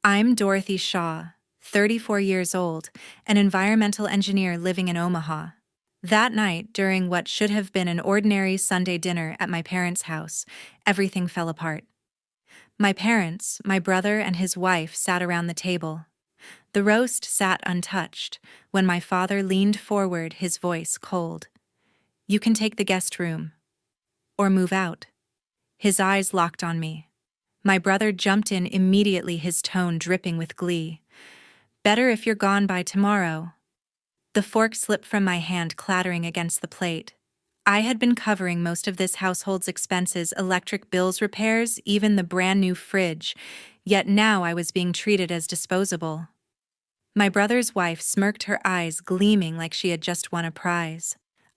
I'm Dorothy Shaw, 34 years old, an environmental engineer living in Omaha. That night, during what should have been an ordinary Sunday dinner at my parents' house, everything fell apart. My parents, my brother and his wife sat around the table. The roast sat untouched when my father leaned forward, his voice cold. "You can take the guest room. Or move out." His eyes locked on me. My brother jumped in immediately, his tone dripping with glee. "Better if you're gone by tomorrow." The fork slipped from my hand, clattering against the plate. I had been covering most of this household's expenses, electric bills, repairs, even the brand new fridge, yet now I was being treated as disposable. My brother's wife smirked, her eyes gleaming like she had just won a prize.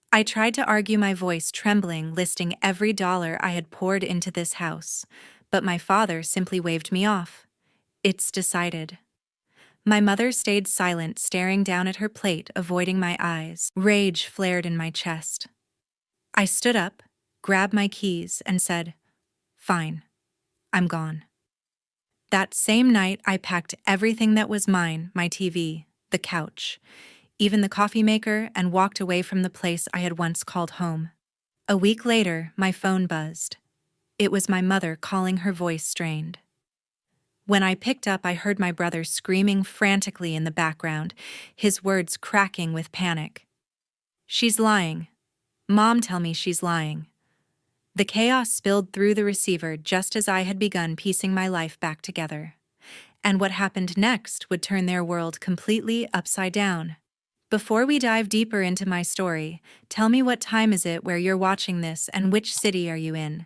I tried to argue, my voice trembling, listing every dollar I had poured into this house, but my father simply waved me off. "It's decided." My mother stayed silent, staring down at her plate, avoiding my eyes. Rage flared in my chest. I stood up, grabbed my keys, and said, "Fine, I'm gone." That same night, I packed everything that was mine, my TV, the couch, even the coffee maker, and walked away from the place I had once called home. A week later, my phone buzzed. It was my mother calling, her voice strained. When I picked up, I heard my brother screaming frantically in the background, his words cracking with panic. "She's lying. Mom, tell me she's lying." The chaos spilled through the receiver just as I had begun piecing my life back together. And what happened next would turn their world completely upside down. Before we dive deeper into my story, tell me, what time is it where you're watching this, and which city are you in?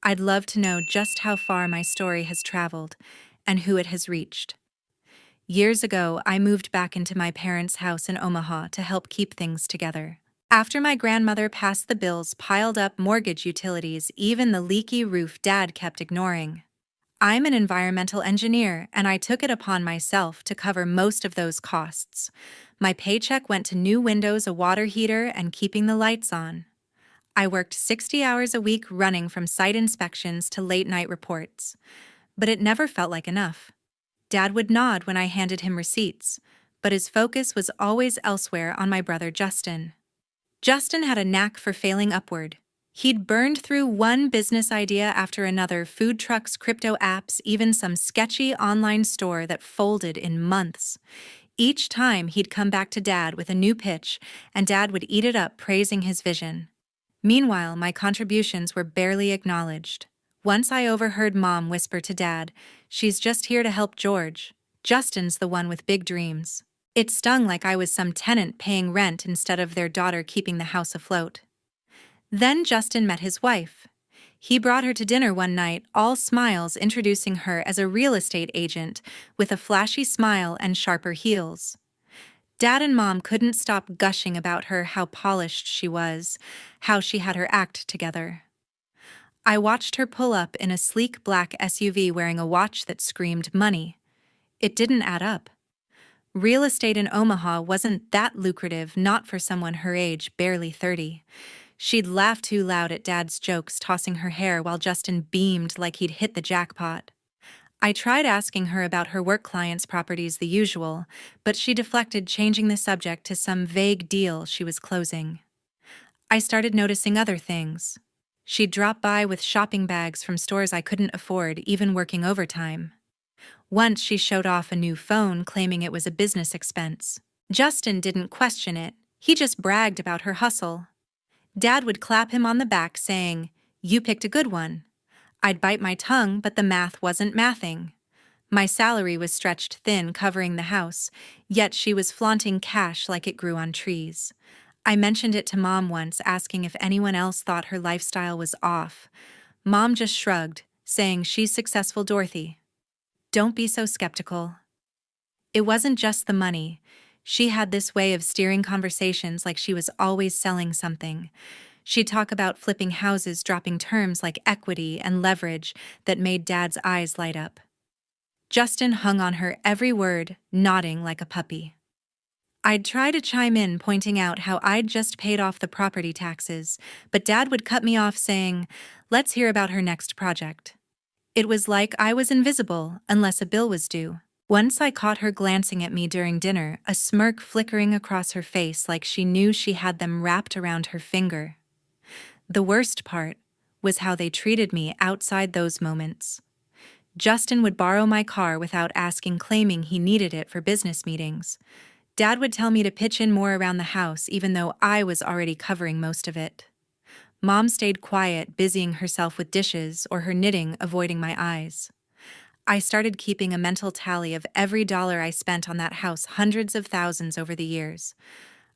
I'd love to know just how far my story has traveled and who it has reached. Years ago, I moved back into my parents' house in Omaha to help keep things together. After my grandmother passed, the bills piled up, mortgage, utilities, even the leaky roof Dad kept ignoring. I'm an environmental engineer, and I took it upon myself to cover most of those costs. My paycheck went to new windows, a water heater, and keeping the lights on. I worked 60 hours a week, running from site inspections to late-night reports. But it never felt like enough. Dad would nod when I handed him receipts, but his focus was always elsewhere, on my brother Justin. Justin had a knack for failing upward. He'd burned through one business idea after another: food trucks, crypto apps, even some sketchy online store that folded in months. Each time, he'd come back to Dad with a new pitch, and Dad would eat it up, praising his vision. Meanwhile, my contributions were barely acknowledged. Once I overheard Mom whisper to Dad, "She's just here to help George. Justin's the one with big dreams." It stung like I was some tenant paying rent instead of their daughter keeping the house afloat. Then Justin met his wife. He brought her to dinner one night, all smiles, introducing her as a real estate agent with a flashy smile and sharper heels. Dad and Mom couldn't stop gushing about her, how polished she was, how she had her act together. I watched her pull up in a sleek black SUV, wearing a watch that screamed money. It didn't add up. Real estate in Omaha wasn't that lucrative, not for someone her age, barely 30. She'd laugh too loud at Dad's jokes, tossing her hair while Justin beamed like he'd hit the jackpot. I tried asking her about her work clients' properties, the usual, but she deflected, changing the subject to some vague deal she was closing. I started noticing other things. She'd drop by with shopping bags from stores I couldn't afford, even working overtime. Once she showed off a new phone, claiming it was a business expense. Justin didn't question it, he just bragged about her hustle. Dad would clap him on the back, saying, "You picked a good one." I'd bite my tongue, but the math wasn't mathing. My salary was stretched thin, covering the house, yet she was flaunting cash like it grew on trees. I mentioned it to Mom once, asking if anyone else thought her lifestyle was off. Mom just shrugged, saying, "She's successful, Dorothy. Don't be so skeptical." It wasn't just the money. She had this way of steering conversations like she was always selling something. She'd talk about flipping houses, dropping terms like equity and leverage that made Dad's eyes light up. Justin hung on her every word, nodding like a puppy. I'd try to chime in, pointing out how I'd just paid off the property taxes, but Dad would cut me off, saying, "Let's hear about her next project." It was like I was invisible unless a bill was due. Once I caught her glancing at me during dinner, a smirk flickering across her face like she knew she had them wrapped around her finger. The worst part was how they treated me outside those moments. Justin would borrow my car without asking, claiming he needed it for business meetings. Dad would tell me to pitch in more around the house, even though I was already covering most of it. Mom stayed quiet, busying herself with dishes or her knitting, avoiding my eyes. I started keeping a mental tally of every dollar I spent on that house, hundreds of thousands over the years.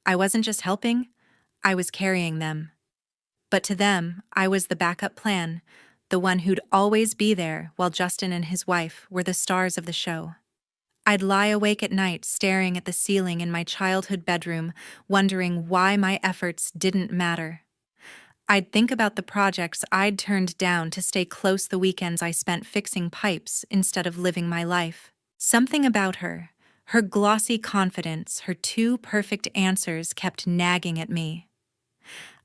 I wasn't just helping, I was carrying them. But to them, I was the backup plan, the one who'd always be there while Justin and his wife were the stars of the show. I'd lie awake at night staring at the ceiling in my childhood bedroom, wondering why my efforts didn't matter. I'd think about the projects I'd turned down to stay close, the weekends I spent fixing pipes instead of living my life. Something about her, her glossy confidence, her two perfect answers kept nagging at me.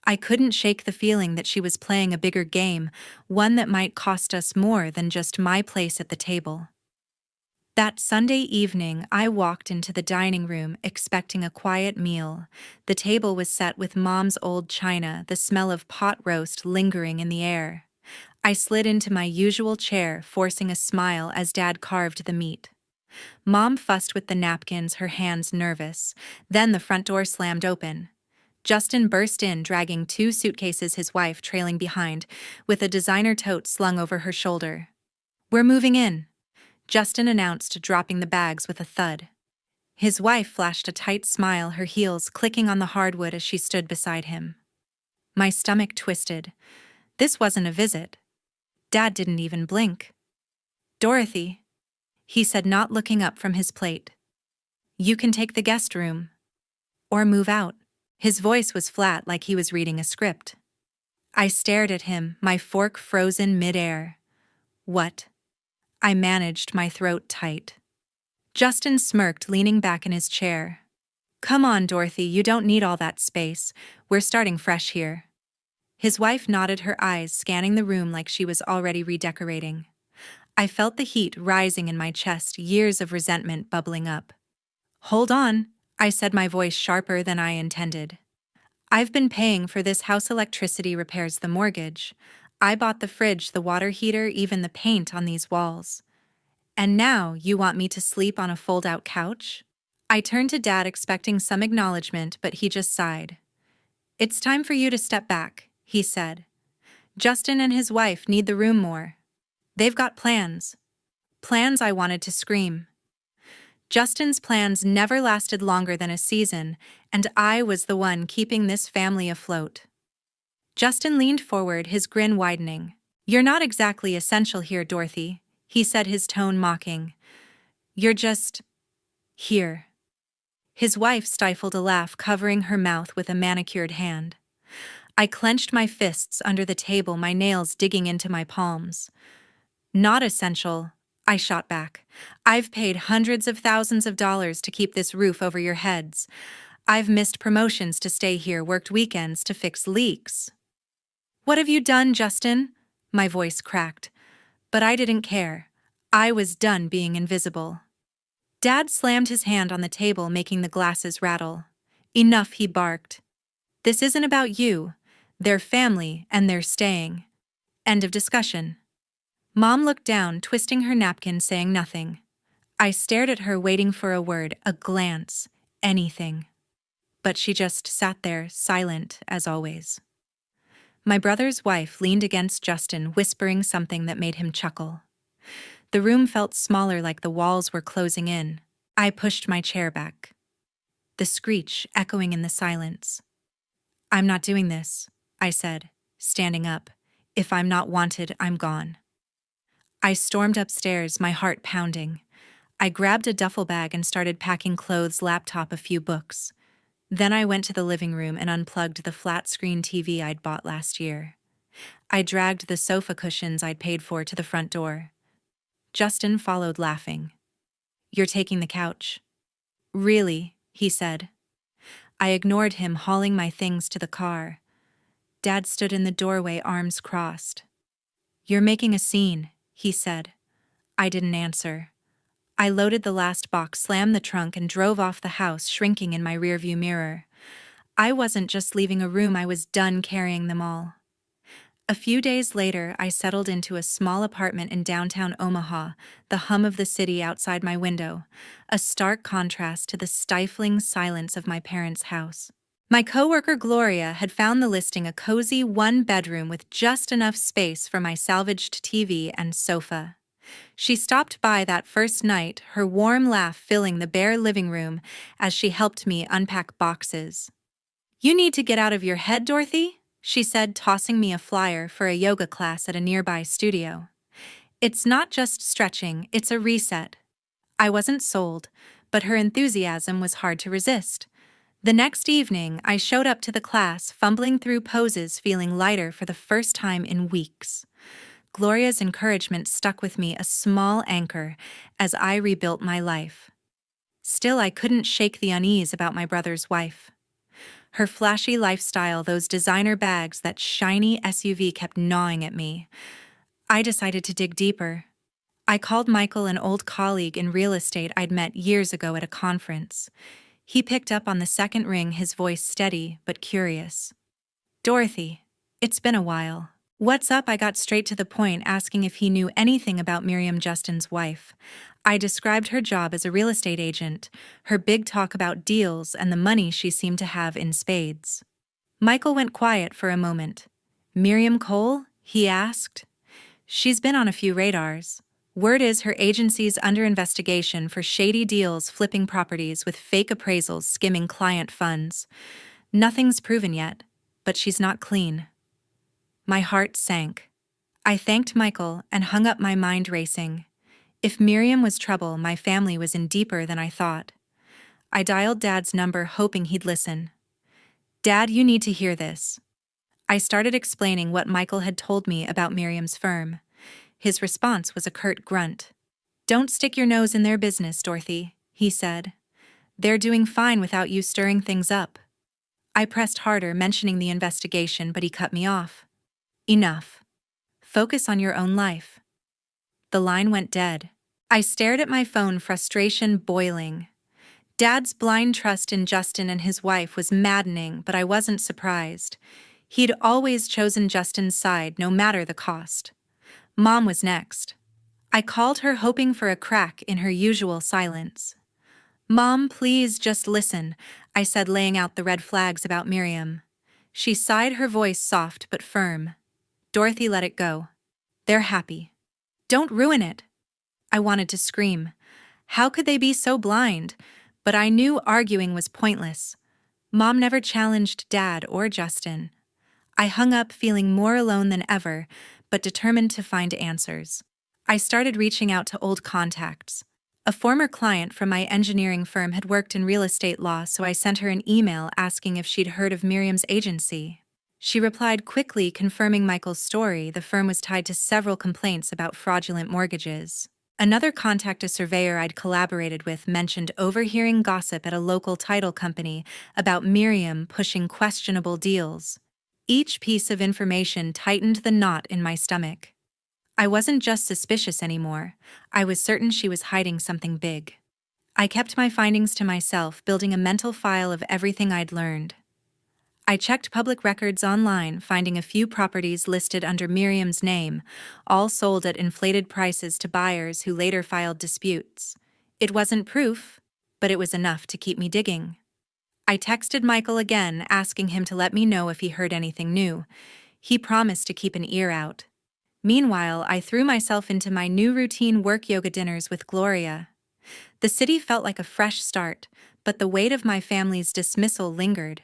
I couldn't shake the feeling that she was playing a bigger game, one that might cost us more than just my place at the table. That Sunday evening, I walked into the dining room expecting a quiet meal. The table was set with Mom's old china, the smell of pot roast lingering in the air. I slid into my usual chair, forcing a smile as Dad carved the meat. Mom fussed with the napkins, her hands nervous. Then the front door slammed open. Justin burst in, dragging 2 suitcases, his wife trailing behind, with a designer tote slung over her shoulder. "We're moving in," Justin announced, dropping the bags with a thud. His wife flashed a tight smile, her heels clicking on the hardwood as she stood beside him. My stomach twisted. This wasn't a visit. Dad didn't even blink. "Dorothy," he said, not looking up from his plate. "You can take the guest room. Or move out." His voice was flat, like he was reading a script. I stared at him, my fork frozen mid-air. "What?" I managed, my throat tight. Justin smirked, leaning back in his chair. "Come on, Dorothy, you don't need all that space. We're starting fresh here." His wife nodded, her eyes scanning the room like she was already redecorating. I felt the heat rising in my chest, years of resentment bubbling up. "Hold on," I said, my voice sharper than I intended. "I've been paying for this house, electricity, repairs, the mortgage. I bought the fridge, the water heater, even the paint on these walls. And now you want me to sleep on a fold-out couch?" I turned to Dad, expecting some acknowledgement, but he just sighed. "It's time for you to step back," he said. "Justin and his wife need the room more. They've got plans." Plans, I wanted to scream. Justin's plans never lasted longer than a season, and I was the one keeping this family afloat. Justin leaned forward, his grin widening. "You're not exactly essential here, Dorothy," he said, his tone mocking. "You're just here." His wife stifled a laugh, covering her mouth with a manicured hand. I clenched my fists under the table, my nails digging into my palms. "Not essential," I shot back. "I've paid hundreds of thousands of dollars to keep this roof over your heads. I've missed promotions to stay here, worked weekends to fix leaks." "What have you done, Justin?" My voice cracked. But I didn't care. I was done being invisible. Dad slammed his hand on the table, making the glasses rattle. "Enough," he barked. "This isn't about you. They're family, and they're staying. End of discussion." Mom looked down, twisting her napkin, saying nothing. I stared at her, waiting for a word, a glance, anything. But she just sat there, silent as always. My brother's wife leaned against Justin, whispering something that made him chuckle. The room felt smaller, like the walls were closing in. I pushed my chair back. The screech echoing in the silence. "I'm not doing this," I said, standing up. "If I'm not wanted, I'm gone." I stormed upstairs, my heart pounding. I grabbed a duffel bag and started packing clothes, laptop, a few books. Then I went to the living room and unplugged the flat-screen TV I'd bought last year. I dragged the sofa cushions I'd paid for to the front door. Justin followed, laughing. "You're taking the couch." "Really?" he said. I ignored him, hauling my things to the car. Dad stood in the doorway, arms crossed. "You're making a scene," he said. I didn't answer. I loaded the last box, slammed the trunk, and drove off the house, shrinking in my rearview mirror. I wasn't just leaving a room, I was done carrying them all. A few days later, I settled into a small apartment in downtown Omaha, the hum of the city outside my window, a stark contrast to the stifling silence of my parents' house. My coworker Gloria had found the listing a cozy one-bedroom with just enough space for my salvaged TV and sofa. She stopped by that first night, her warm laugh filling the bare living room as she helped me unpack boxes. "You need to get out of your head, Dorothy," she said, tossing me a flyer for a yoga class at a nearby studio. "It's not just stretching, it's a reset." I wasn't sold, but her enthusiasm was hard to resist. The next evening, I showed up to the class, fumbling through poses, feeling lighter for the first time in weeks. Gloria's encouragement stuck with me, a small anchor, as I rebuilt my life. Still, I couldn't shake the unease about my brother's wife. Her flashy lifestyle, those designer bags, that shiny SUV kept gnawing at me. I decided to dig deeper. I called Michael, an old colleague in real estate I'd met years ago at a conference. He picked up on the second ring, his voice steady but curious. "Dorothy, it's been a while. What's up?" I got straight to the point, asking if he knew anything about Miriam, Justin's wife. I described her job as a real estate agent, her big talk about deals, and the money she seemed to have in spades. Michael went quiet for a moment. "Miriam Cole?" he asked. "She's been on a few radars. Word is her agency's under investigation for shady deals, flipping properties with fake appraisals, skimming client funds. Nothing's proven yet, but she's not clean." My heart sank. I thanked Michael and hung up, my mind racing. If Miriam was trouble, my family was in deeper than I thought. I dialed Dad's number, hoping he'd listen. "Dad, you need to hear this." I started explaining what Michael had told me about Miriam's firm. His response was a curt grunt. "Don't stick your nose in their business, Dorothy," he said. "They're doing fine without you stirring things up." I pressed harder, mentioning the investigation, but he cut me off. "Enough. Focus on your own life." The line went dead. I stared at my phone, frustration boiling. Dad's blind trust in Justin and his wife was maddening, but I wasn't surprised. He'd always chosen Justin's side, no matter the cost. Mom was next. I called her, hoping for a crack in her usual silence. "Mom, please just listen," I said, laying out the red flags about Miriam. She sighed, her voice soft but firm. "Dorothy, let it go. They're happy. Don't ruin it." I wanted to scream. How could they be so blind? But I knew arguing was pointless. Mom never challenged Dad or Justin. I hung up, feeling more alone than ever, but determined to find answers. I started reaching out to old contacts. A former client from my engineering firm had worked in real estate law, so I sent her an email asking if she'd heard of Miriam's agency. She replied quickly, confirming Michael's story. The firm was tied to several complaints about fraudulent mortgages. Another contact, a surveyor I'd collaborated with, mentioned overhearing gossip at a local title company about Miriam pushing questionable deals. Each piece of information tightened the knot in my stomach. I wasn't just suspicious anymore. I was certain she was hiding something big. I kept my findings to myself, building a mental file of everything I'd learned. I checked public records online, finding a few properties listed under Miriam's name, all sold at inflated prices to buyers who later filed disputes. It wasn't proof, but it was enough to keep me digging. I texted Michael again, asking him to let me know if he heard anything new. He promised to keep an ear out. Meanwhile, I threw myself into my new routine: work, yoga, dinners with Gloria. The city felt like a fresh start, but the weight of my family's dismissal lingered.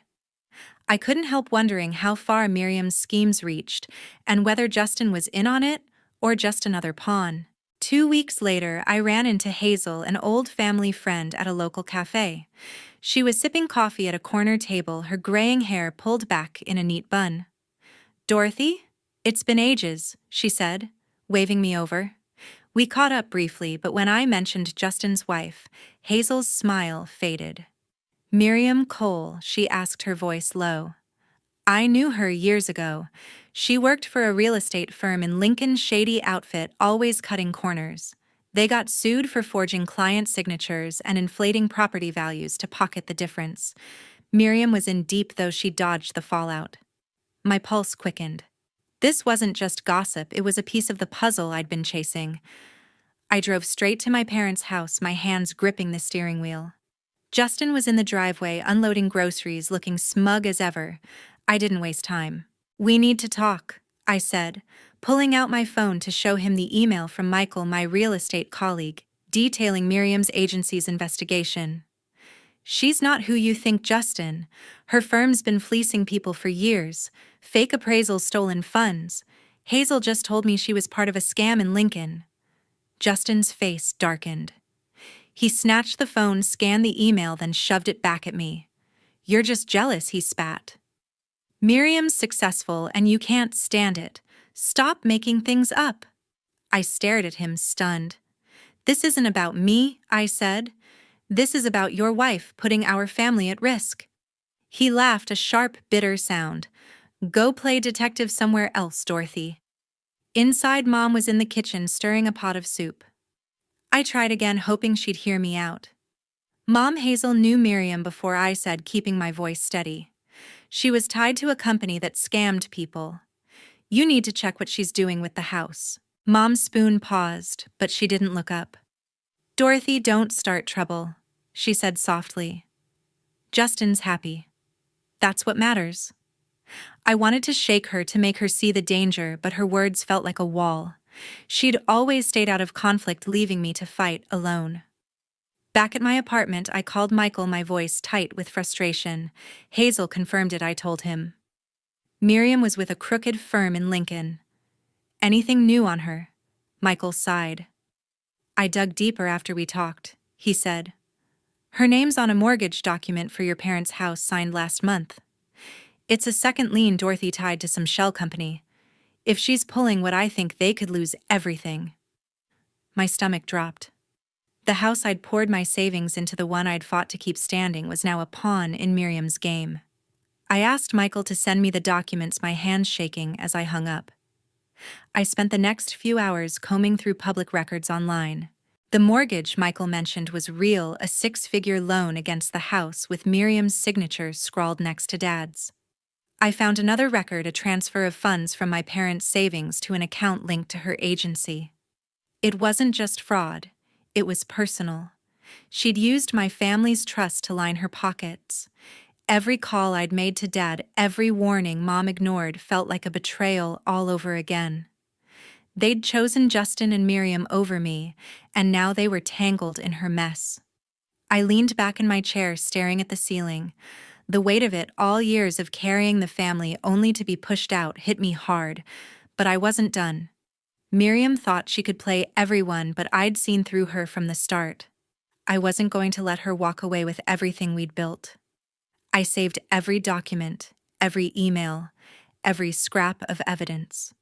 I couldn't help wondering how far Miriam's schemes reached, and whether Justin was in on it or just another pawn. 2 weeks later, I ran into Hazel, an old family friend, at a local cafe. She was sipping coffee at a corner table, her graying hair pulled back in a neat bun. "Dorothy? It's been ages," she said, waving me over. We caught up briefly, but when I mentioned Justin's wife, Hazel's smile faded. "Miriam Cole?" she asked, her voice low. "I knew her years ago. She worked for a real estate firm in Lincoln, shady outfit, always cutting corners. They got sued for forging client signatures and inflating property values to pocket the difference. Miriam was in deep, though she dodged the fallout. My pulse quickened. This wasn't just gossip, it was a piece of the puzzle I'd been chasing. I drove straight to my parents' house, my hands gripping the steering wheel. Justin was in the driveway, unloading groceries, looking smug as ever. I didn't waste time. "We need to talk," I said, pulling out my phone to show him the email from Michael, my real estate colleague, detailing Miriam's agency's investigation. "She's not who you think, Justin. Her firm's been fleecing people for years. Fake appraisals, stolen funds. Hazel just told me she was part of a scam in Lincoln." Justin's face darkened. He snatched the phone, scanned the email, then shoved it back at me. "You're just jealous," he spat. "Miriam's successful and you can't stand it. Stop making things up." I stared at him, stunned. "This isn't about me," I said. "This is about your wife putting our family at risk." He laughed, a sharp, bitter sound. "Go play detective somewhere else, Dorothy." Inside, Mom was in the kitchen stirring a pot of soup. I tried again, hoping she'd hear me out. Mom, Hazel knew Miriam before I said, keeping my voice steady. "She was tied to a company that scammed people. You need to check what she's doing with the house." Mom's spoon paused, but she didn't look up. "Dorothy, don't start trouble," she said softly. "Justin's happy. That's what matters." I wanted to shake her, to make her see the danger, but her words felt like a wall. She'd always stayed out of conflict, leaving me to fight alone. Back at my apartment, I called Michael, my voice tight with frustration. "Hazel confirmed it," I told him. "Miriam was with a crooked firm in Lincoln." "Anything new on her?" Michael sighed. "I dug deeper after we talked," he said. "Her name's on a mortgage document for your parents' house signed last month. It's a second lien Dorothy tied to some shell company. If she's pulling what I think, they could lose everything." My stomach dropped. The house I'd poured my savings into, the one I'd fought to keep standing, was now a pawn in Miriam's game. I asked Michael to send me the documents, my hands shaking as I hung up. I spent the next few hours combing through public records online. The mortgage Michael mentioned was real, a 6-figure loan against the house with Miriam's signature scrawled next to Dad's. I found another record, a transfer of funds from my parents' savings to an account linked to her agency. It wasn't just fraud, it was personal. She'd used my family's trust to line her pockets. Every call I'd made to Dad, every warning Mom ignored, felt like a betrayal all over again. They'd chosen Justin and Miriam over me, and now they were tangled in her mess. I leaned back in my chair, staring at the ceiling. The weight of it, all years of carrying the family only to be pushed out, hit me hard, but I wasn't done. Miriam thought she could play everyone, but I'd seen through her from the start. I wasn't going to let her walk away with everything we'd built. I saved every document, every email, every scrap of evidence.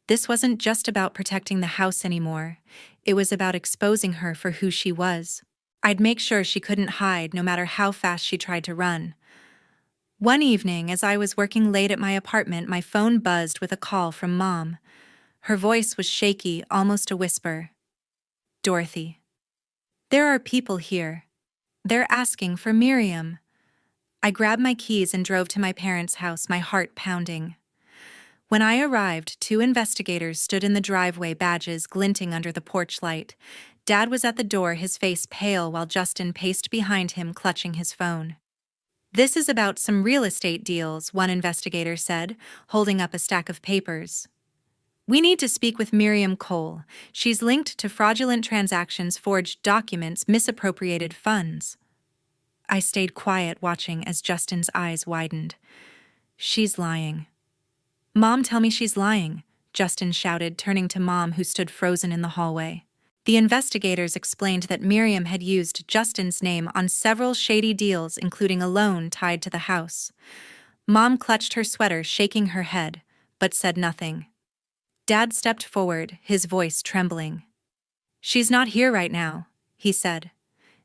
This wasn't just about protecting the house anymore. It was about exposing her for who she was. I'd make sure she couldn't hide, no matter how fast she tried to run. One evening, as I was working late at my apartment, my phone buzzed with a call from Mom. Her voice was shaky, almost a whisper. "Dorothy. There are people here. They're asking for Miriam." I grabbed my keys and drove to my parents' house, my heart pounding. When I arrived, 2 investigators stood in the driveway, badges glinting under the porch light. Dad was at the door, his face pale, while Justin paced behind him, clutching his phone. "This is about some real estate deals," one investigator said, holding up a stack of papers. "We need to speak with Miriam Cole. She's linked to fraudulent transactions, forged documents, misappropriated funds." I stayed quiet, watching as Justin's eyes widened. "She's lying." "Mom, tell me she's lying," Justin shouted, turning to Mom, who stood frozen in the hallway. The investigators explained that Miriam had used Justin's name on several shady deals, including a loan tied to the house. Mom clutched her sweater, shaking her head, but said nothing. Dad stepped forward, his voice trembling. "She's not here right now," he said.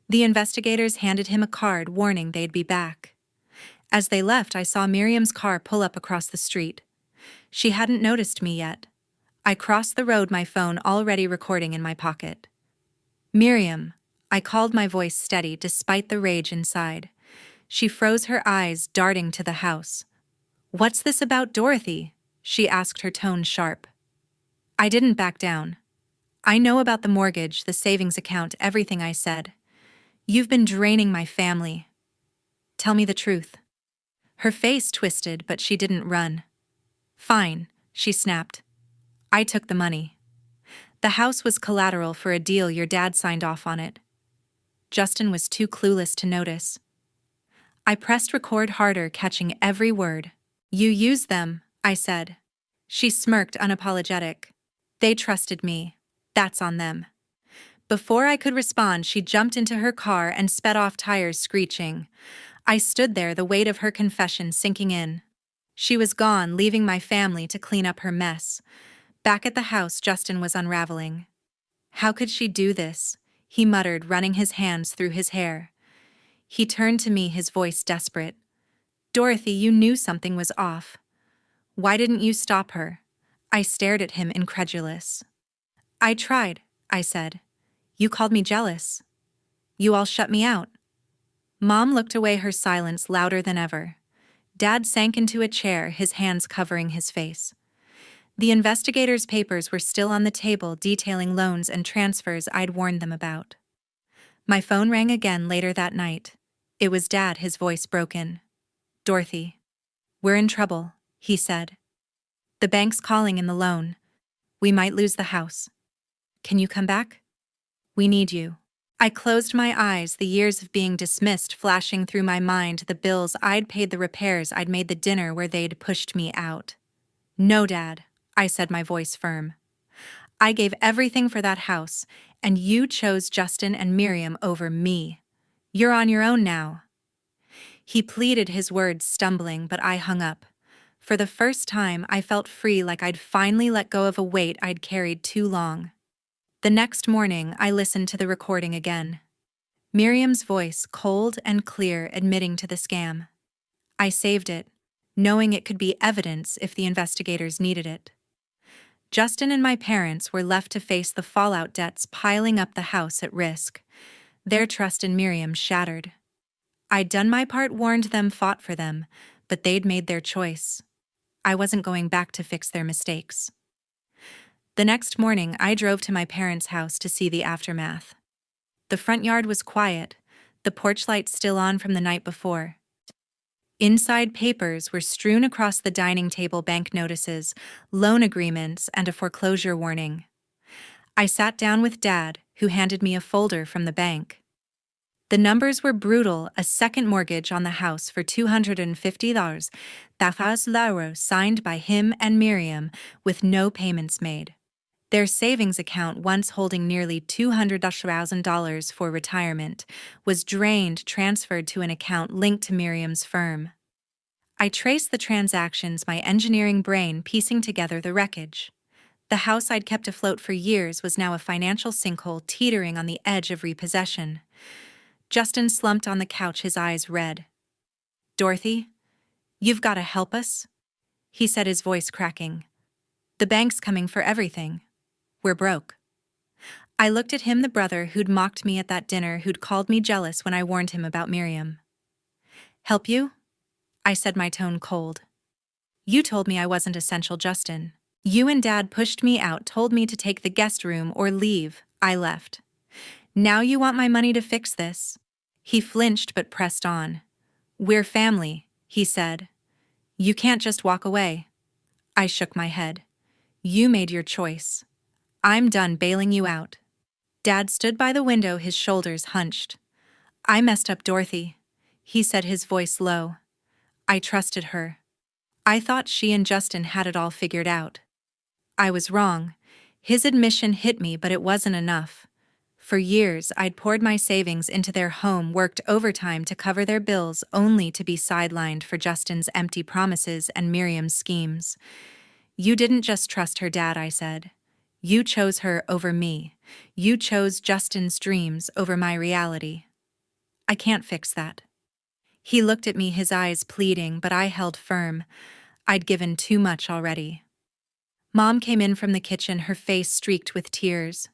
The investigators handed him a card, warning they'd be back. As they left, I saw Miriam's car pull up across the street. She hadn't noticed me yet. I crossed the road, my phone already recording in my pocket. Miriam, I called, my voice steady despite the rage inside. She froze, her eyes darting to the house. What's this about Dorothy? She asked, her tone sharp. I didn't back down. I know about the mortgage, the savings account, everything, I said. You've been draining my family. Tell me the truth. Her face twisted, but she didn't run. Fine, she snapped. I took the money. The house was collateral for a deal your dad signed off on it. Justin was too clueless to notice. I pressed record harder, catching every word. You used them, I said. She smirked, unapologetic. They trusted me. That's on them. Before I could respond, she jumped into her car and sped off, tires screeching. I stood there, the weight of her confession sinking in. She was gone, leaving my family to clean up her mess. Back at the house, Justin was unraveling. How could she do this? He muttered, running his hands through his hair. He turned to me, his voice desperate. Dorothy, you knew something was off. Why didn't you stop her? I stared at him, incredulous. I tried, I said. You called me jealous. You all shut me out. Mom looked away, her silence louder than ever. Dad sank into a chair, his hands covering his face. The investigators' papers were still on the table, detailing loans and transfers I'd warned them about. My phone rang again later that night. It was Dad, his voice broken. Dorothy. We're in trouble, he said. The bank's calling in the loan. We might lose the house. Can you come back? We need you. I closed my eyes, the years of being dismissed flashing through my mind, the bills I'd paid, the repairs I'd made, the dinner where they'd pushed me out. No, Dad, I said, my voice firm. I gave everything for that house, and you chose Justin and Miriam over me. You're on your own now. He pleaded, his words stumbling, but I hung up. For the first time, I felt free, like I'd finally let go of a weight I'd carried too long. The next morning, I listened to the recording again. Miriam's voice, cold and clear, admitting to the scam. I saved it, knowing it could be evidence if the investigators needed it. Justin and my parents were left to face the fallout, debts piling up, the house at risk. Their trust in Miriam shattered. I'd done my part, warned them, fought for them, but they'd made their choice. I wasn't going back to fix their mistakes. The next morning, I drove to my parents' house to see the aftermath. The front yard was quiet, the porch light still on from the night before. Inside, papers were strewn across the dining table, bank notices, loan agreements, and a foreclosure warning. I sat down with Dad, who handed me a folder from the bank. The numbers were brutal: a second mortgage on the house for $250,000, signed by him and Miriam, with no payments made. Their savings account, once holding nearly $200,000 for retirement, was drained, transferred to an account linked to Miriam's firm. I traced the transactions, my engineering brain piecing together the wreckage. The house I'd kept afloat for years was now a financial sinkhole, teetering on the edge of repossession. Justin slumped on the couch, his eyes red. Dorothy, you've got to help us, he said, his voice cracking. The bank's coming for everything. We're broke. I looked at him, the brother who'd mocked me at that dinner, who'd called me jealous when I warned him about Miriam. Help you? I said, my tone cold. You told me I wasn't essential, Justin. You and Dad pushed me out, told me to take the guest room or leave. I left. Now you want my money to fix this? He flinched but pressed on. We're family, he said. You can't just walk away. I shook my head. You made your choice. I'm done bailing you out. Dad stood by the window, his shoulders hunched. I messed up, Dorothy, he said, his voice low. I trusted her. I thought she and Justin had it all figured out. I was wrong. His admission hit me, but it wasn't enough. For years, I'd poured my savings into their home, worked overtime to cover their bills, only to be sidelined for Justin's empty promises and Miriam's schemes. You didn't just trust her, Dad, I said. You chose her over me. You chose Justin's dreams over my reality. I can't fix that. He looked at me, his eyes pleading, but I held firm. I'd given too much already. Mom came in from the kitchen, her face streaked with tears.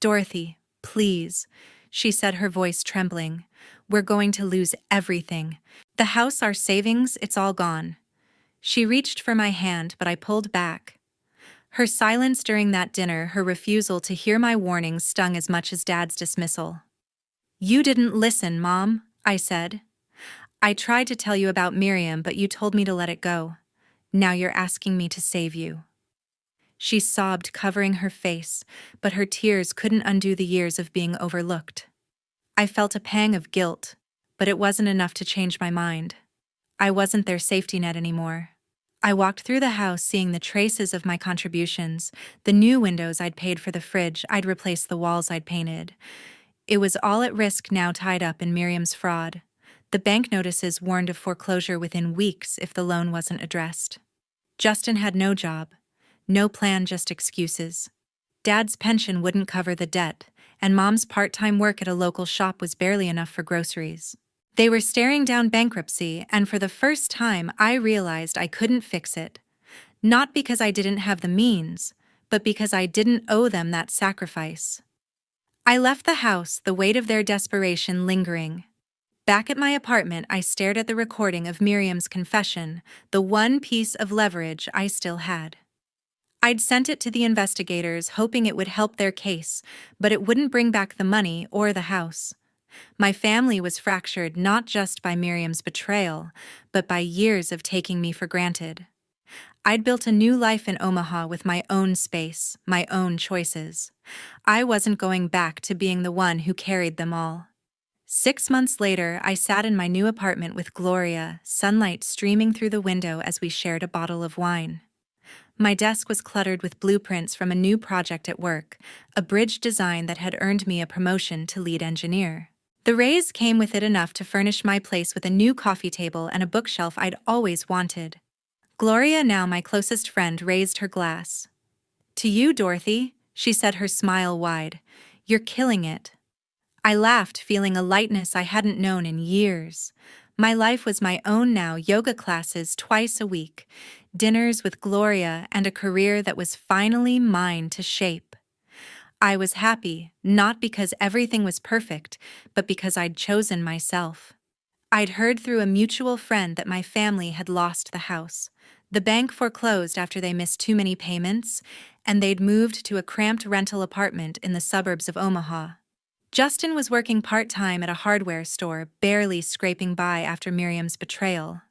Dorothy, Please, she said, her voice trembling. We're going to lose everything. The house, our savings, it's all gone. She reached for my hand, but I pulled back. Her silence during that dinner, her refusal to hear my warnings, stung as much as Dad's dismissal. You didn't listen, Mom, I said. I tried to tell you about Miriam, but you told me to let it go. Now you're asking me to save you. She sobbed, covering her face, but her tears couldn't undo the years of being overlooked. I felt a pang of guilt, but it wasn't enough to change my mind. I wasn't their safety net anymore. I walked through the house, seeing the traces of my contributions, the new windows I'd paid for, the fridge I'd replaced, the walls I'd painted. It was all at risk now, tied up in Miriam's fraud. The bank notices warned of foreclosure within weeks if the loan wasn't addressed. Justin had no job, no plan, just excuses. Dad's pension wouldn't cover the debt, and Mom's part-time work at a local shop was barely enough for groceries. They were staring down bankruptcy, and for the first time I realized I couldn't fix it. Not because I didn't have the means, but because I didn't owe them that sacrifice. I left the house, the weight of their desperation lingering. Back at my apartment, I stared at the recording of Miriam's confession, the one piece of leverage I still had. I'd sent it to the investigators, hoping it would help their case, but it wouldn't bring back the money or the house. My family was fractured not just by Miriam's betrayal, but by years of taking me for granted. I'd built a new life in Omaha with my own space, my own choices. I wasn't going back to being the one who carried them all. 6 months later, I sat in my new apartment with Gloria, sunlight streaming through the window as we shared a bottle of wine. My desk was cluttered with blueprints from a new project at work, a bridge design that had earned me a promotion to lead engineer. The raise came with it enough to furnish my place with a new coffee table and a bookshelf I'd always wanted. Gloria, now my closest friend, raised her glass. To you, Dorothy, she said, her smile wide. You're killing it. I laughed, feeling a lightness I hadn't known in years. My life was my own now, yoga classes twice a week, dinners with Gloria, and a career that was finally mine to shape. I was happy, not because everything was perfect, but because I'd chosen myself. I'd heard through a mutual friend that my family had lost the house. The bank foreclosed after they missed too many payments, and they'd moved to a cramped rental apartment in the suburbs of Omaha. Justin was working part-time at a hardware store, barely scraping by after Miriam's betrayal.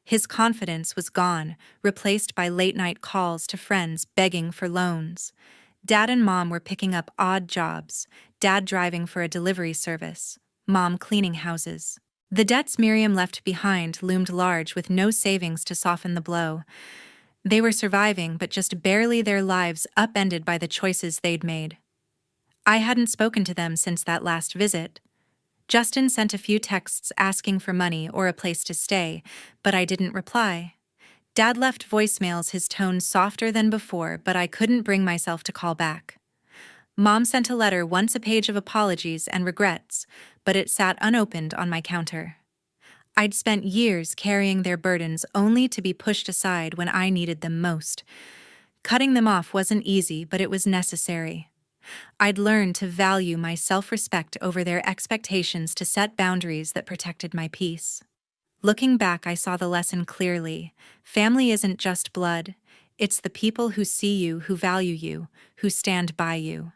His confidence was gone, replaced by late-night calls to friends begging for loans. Dad and Mom were picking up odd jobs, Dad driving for a delivery service, Mom cleaning houses. The debts Miriam left behind loomed large, with no savings to soften the blow. They were surviving, but just barely, their lives upended by the choices they'd made. I hadn't spoken to them since that last visit. Justin sent a few texts asking for money or a place to stay, but I didn't reply. Dad left voicemails, his tone softer than before, but I couldn't bring myself to call back. Mom sent a letter, once a page of apologies and regrets, but it sat unopened on my counter. I'd spent years carrying their burdens only to be pushed aside when I needed them most. Cutting them off wasn't easy, but it was necessary. I'd learned to value my self-respect over their expectations, to set boundaries that protected my peace. Looking back, I saw the lesson clearly. Family isn't just blood. It's the people who see you, who value you, who stand by you.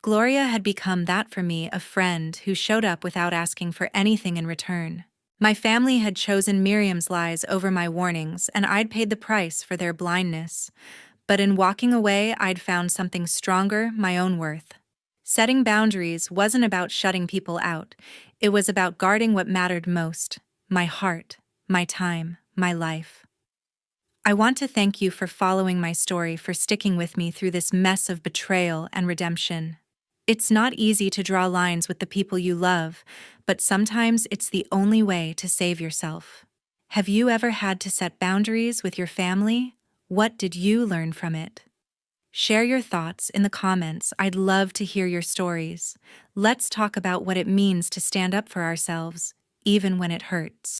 Gloria had become that for me, a friend who showed up without asking for anything in return. My family had chosen Miriam's lies over my warnings, and I'd paid the price for their blindness. But in walking away, I'd found something stronger, my own worth. Setting boundaries wasn't about shutting people out. It was about guarding what mattered most: my heart, my time, my life. I want to thank you for following my story, for sticking with me through this mess of betrayal and redemption. It's not easy to draw lines with the people you love, but sometimes it's the only way to save yourself. Have you ever had to set boundaries with your family? What did you learn from it? Share your thoughts in the comments. I'd love to hear your stories. Let's talk about what it means to stand up for ourselves, even when it hurts.